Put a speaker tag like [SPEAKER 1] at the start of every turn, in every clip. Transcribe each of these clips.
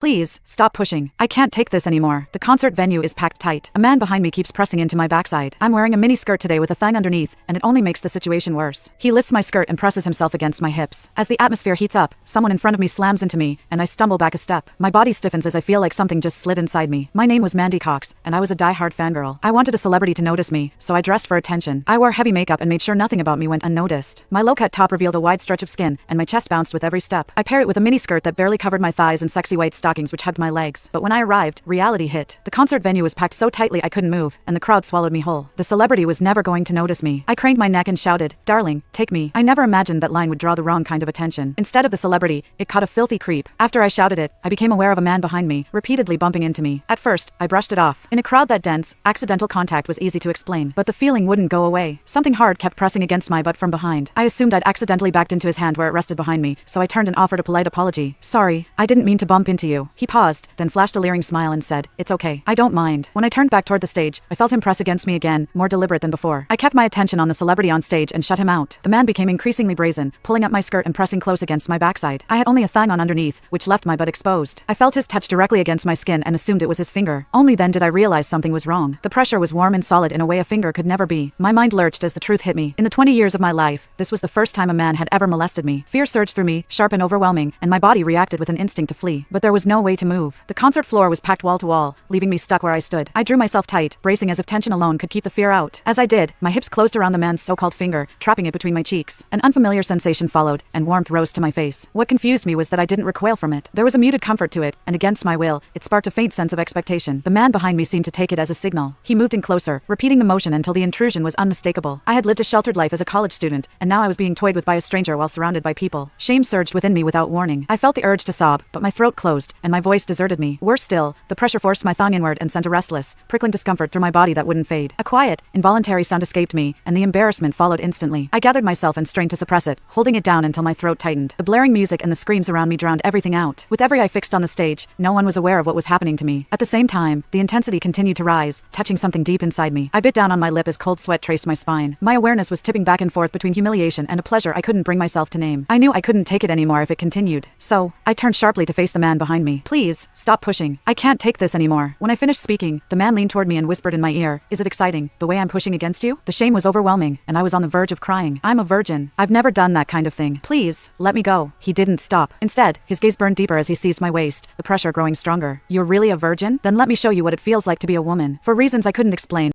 [SPEAKER 1] Please, stop pushing. I can't take this anymore. The concert venue is packed tight. A man behind me keeps pressing into my backside. I'm wearing a mini skirt today with a thong underneath, and it only makes the situation worse. He lifts my skirt and presses himself against my hips. As the atmosphere heats up, someone in front of me slams into me, and I stumble back a step. My body stiffens as I feel like something just slid inside me. My name was Mandy Cox, and I was a die-hard fangirl. I wanted a celebrity to notice me, so I dressed for attention. I wore heavy makeup and made sure nothing about me went unnoticed. My low-cut top revealed a wide stretch of skin, and my chest bounced with every step. I paired it with a mini skirt that barely covered my thighs and sexy white stockings which hugged my legs. But when I arrived, reality hit. The concert venue was packed so tightly I couldn't move, and the crowd swallowed me whole. The celebrity was never going to notice me. I craned my neck and shouted, "Darling, take me." I never imagined that line would draw the wrong kind of attention. Instead of the celebrity, it caught a filthy creep. After I shouted it, I became aware of a man behind me, repeatedly bumping into me. At first, I brushed it off. In a crowd that dense, accidental contact was easy to explain, but the feeling wouldn't go away. Something hard kept pressing against my butt from behind. I assumed I'd accidentally backed into his hand where it rested behind me, so I turned and offered a polite apology. "Sorry, I didn't mean to bump into you." He paused, then flashed a leering smile and said, "It's okay. I don't mind." When I turned back toward the stage, I felt him press against me again, more deliberate than before. I kept my attention on the celebrity on stage and shut him out. The man became increasingly brazen, pulling up my skirt and pressing close against my backside. I had only a thong on underneath, which left my butt exposed. I felt his touch directly against my skin and assumed it was his finger. Only then did I realize something was wrong. The pressure was warm and solid in a way a finger could never be. My mind lurched as the truth hit me. In the 20 years of my life, this was the first time a man had ever molested me. Fear surged through me, sharp and overwhelming, and my body reacted with an instinct to flee. But there was no way to move. The concert floor was packed wall to wall, leaving me stuck where I stood. I drew myself tight, bracing as if tension alone could keep the fear out. As I did, my hips closed around the man's so-called finger, trapping it between my cheeks. An unfamiliar sensation followed, and warmth rose to my face. What confused me was that I didn't recoil from it. There was a muted comfort to it, and against my will, it sparked a faint sense of expectation. The man behind me seemed to take it as a signal. He moved in closer, repeating the motion until the intrusion was unmistakable. I had lived a sheltered life as a college student, and now I was being toyed with by a stranger while surrounded by people. Shame surged within me without warning. I felt the urge to sob, but my throat closed, and my voice deserted me. Worse still, the pressure forced my thong inward and sent a restless, prickling discomfort through my body that wouldn't fade. A quiet, involuntary sound escaped me, and the embarrassment followed instantly. I gathered myself and strained to suppress it, holding it down until my throat tightened. The blaring music and the screams around me drowned everything out. With every eye fixed on the stage, no one was aware of what was happening to me. At the same time, the intensity continued to rise, touching something deep inside me. I bit down on my lip as cold sweat traced my spine. My awareness was tipping back and forth between humiliation and a pleasure I couldn't bring myself to name. I knew I couldn't take it anymore if it continued. So, I turned sharply to face the man behind me. "Please, stop pushing. I can't take this anymore." When I finished speaking, the man leaned toward me and whispered in my ear, "Is it exciting, the way I'm pushing against you?" The shame was overwhelming, and I was on the verge of crying. "I'm a virgin. I've never done that kind of thing. Please, let me go." He didn't stop. Instead, his gaze burned deeper as he seized my waist, the pressure growing stronger. "You're really a virgin? Then let me show you what it feels like to be a woman." For reasons I couldn't explain.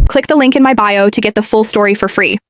[SPEAKER 2] Click the link in my bio to get the full story for free.